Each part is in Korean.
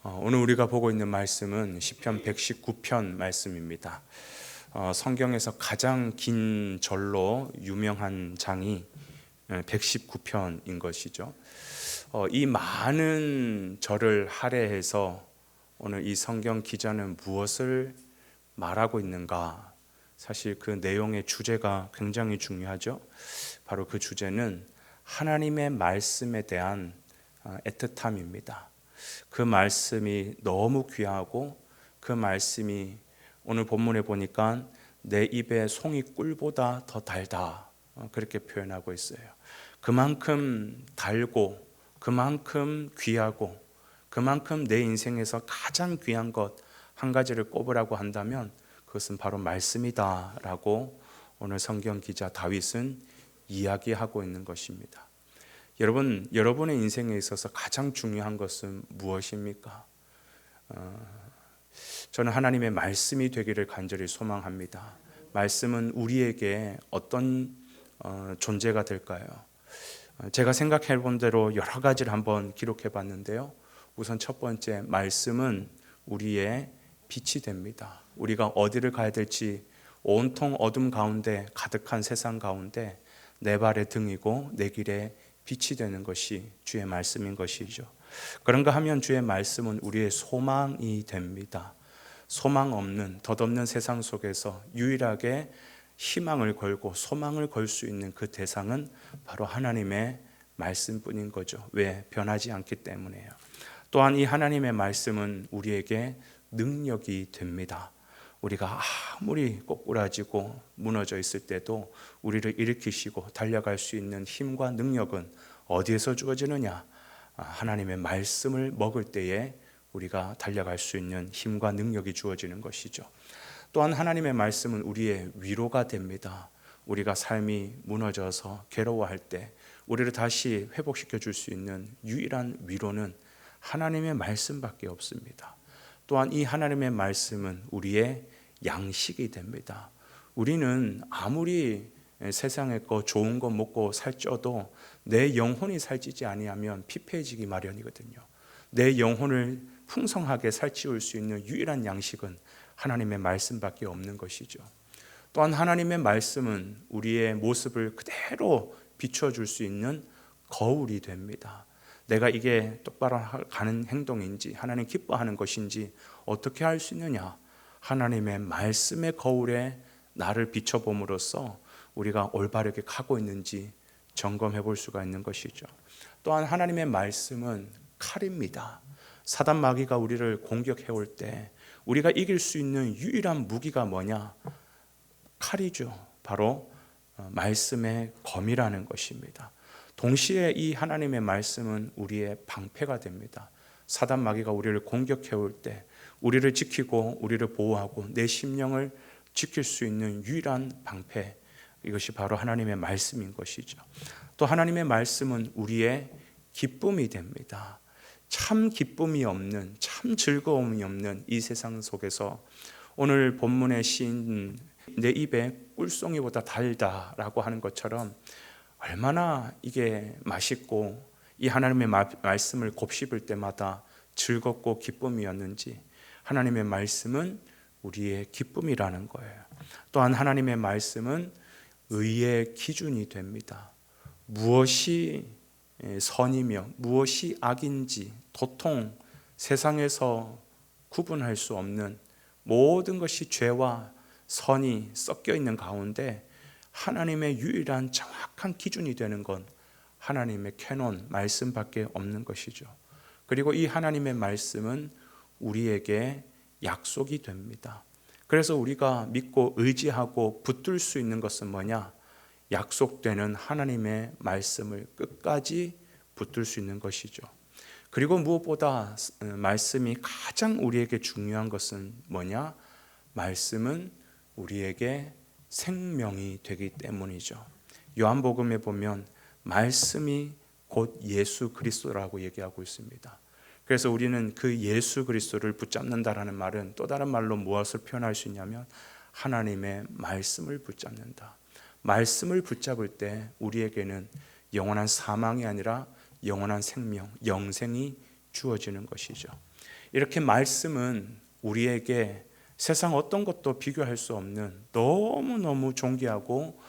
오늘 우리가 보고 있는 말씀은 시편 119편 말씀입니다. 성경에서 가장 긴 절로 유명한 장이 119편인 것이죠. 이 많은 절을 할애해서 오늘 이 성경 기자는 무엇을 말하고 있는가? 사실 그 내용의 주제가 굉장히 중요하죠. 바로 그 주제는 하나님의 말씀에 대한 애틋함입니다. 그 말씀이 너무 귀하고 그 말씀이 오늘 본문에 보니까 내 입에 송이 꿀보다 더 달다, 그렇게 표현하고 있어요. 그만큼 달고 그만큼 귀하고 그만큼 내 인생에서 가장 귀한 것 한 가지를 꼽으라고 한다면 그것은 바로 말씀이다라고 오늘 성경 기자 다윗은 이야기하고 있는 것입니다. 여러분, 여러분의 인생에 있어서 가장 중요한 것은 무엇입니까? 저는 하나님의 말씀이 되기를 간절히 소망합니다. 말씀은 우리에게 어떤 존재가 될까요? 제가 생각해 본 대로 여러 가지를 한번 기록해 봤는데요. 우선 첫 번째, 말씀은 우리의 빛이 됩니다. 우리가 어디를 가야 될지 온통 어둠 가운데 가득한 세상 가운데 내 발의 등이고 내 길의 빛이 되는 것이 주의 말씀인 것이죠. 그런가 하면 주의 말씀은 우리의 소망이 됩니다. 소망 없는 덧없는 세상 속에서 유일하게 희망을 걸고 소망을 걸 수 있는 그 대상은 바로 하나님의 말씀뿐인 거죠. 왜? 변하지 않기 때문에요. 또한 이 하나님의 말씀은 우리에게 능력이 됩니다. 우리가 아무리 꼬꾸라지고 무너져 있을 때도 우리를 일으키시고 달려갈 수 있는 힘과 능력은 어디에서 주어지느냐? 하나님의 말씀을 먹을 때에 우리가 달려갈 수 있는 힘과 능력이 주어지는 것이죠. 또한 하나님의 말씀은 우리의 위로가 됩니다. 우리가 삶이 무너져서 괴로워할 때 우리를 다시 회복시켜 줄 수 있는 유일한 위로는 하나님의 말씀밖에 없습니다. 또한 이 하나님의 말씀은 우리의 양식이 됩니다. 우리는 아무리 세상의 거 좋은 거 먹고 살쪄도 내 영혼이 살찌지 아니하면 피폐해지기 마련이거든요. 내 영혼을 풍성하게 살찌울 수 있는 유일한 양식은 하나님의 말씀밖에 없는 것이죠. 또한 하나님의 말씀은 우리의 모습을 그대로 비춰줄 수 있는 거울이 됩니다. 내가 이게 똑바로 가는 행동인지 하나님 기뻐하는 것인지 어떻게 할 수 있느냐? 하나님의 말씀의 거울에 나를 비춰봄으로써 우리가 올바르게 가고 있는지 점검해 볼 수가 있는 것이죠. 또한 하나님의 말씀은 칼입니다. 사단 마귀가 우리를 공격해 올 때 우리가 이길 수 있는 유일한 무기가 뭐냐? 칼이죠. 바로 말씀의 검이라는 것입니다. 동시에 이 하나님의 말씀은 우리의 방패가 됩니다. 사단 마귀가 우리를 공격해 올 때 우리를 지키고 우리를 보호하고 내 심령을 지킬 수 있는 유일한 방패, 이것이 바로 하나님의 말씀인 것이죠. 또 하나님의 말씀은 우리의 기쁨이 됩니다. 참 기쁨이 없는, 참 즐거움이 없는 이 세상 속에서 오늘 본문의 시인 내 입에 꿀송이보다 달다라고 하는 것처럼 얼마나 이게 맛있고 이 하나님의 말씀을 곱씹을 때마다 즐겁고 기쁨이었는지 하나님의 말씀은 우리의 기쁨이라는 거예요. 또한 하나님의 말씀은 의의 기준이 됩니다. 무엇이 선이며 무엇이 악인지 도통 세상에서 구분할 수 없는 모든 것이 죄와 선이 섞여 있는 가운데 하나님의 유일한 정확한 기준이 되는 건 하나님의 캐논 말씀밖에 없는 것이죠. 그리고 이 하나님의 말씀은 우리에게 약속이 됩니다. 그래서 우리가 믿고 의지하고 붙들 수 있는 것은 뭐냐? 약속되는 하나님의 말씀을 끝까지 붙들 수 있는 것이죠. 그리고 무엇보다 말씀이 가장 우리에게 중요한 것은 뭐냐? 말씀은 우리에게 생명이 되기 때문이죠. 요한복음에 보면 말씀이 곧 예수 그리스도라고 얘기하고 있습니다. 그래서 우리는 그 예수 그리스도를 붙잡는다라는 말은 또 다른 말로 무엇을 표현할 수 있냐면 하나님의 말씀을 붙잡는다. 말씀을 붙잡을 때 우리에게는 영원한 사망이 아니라 영원한 생명, 영생이 주어지는 것이죠. 이렇게 말씀은 우리에게 세상 어떤 것도 비교할 수 없는 너무너무 존귀하고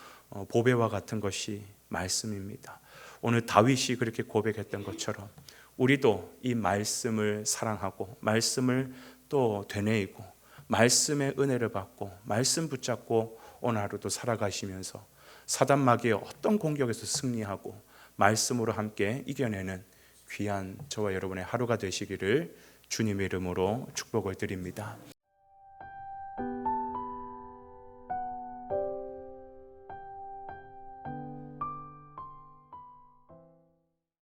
보배와 같은 것이 말씀입니다. 오늘 다윗이 그렇게 고백했던 것처럼 우리도 이 말씀을 사랑하고 말씀을 또 되뇌이고 말씀의 은혜를 받고 말씀 붙잡고 오늘 하루도 살아가시면서 사단 마귀의 어떤 공격에서 승리하고 말씀으로 함께 이겨내는 귀한 저와 여러분의 하루가 되시기를 주님의 이름으로 축복을 드립니다.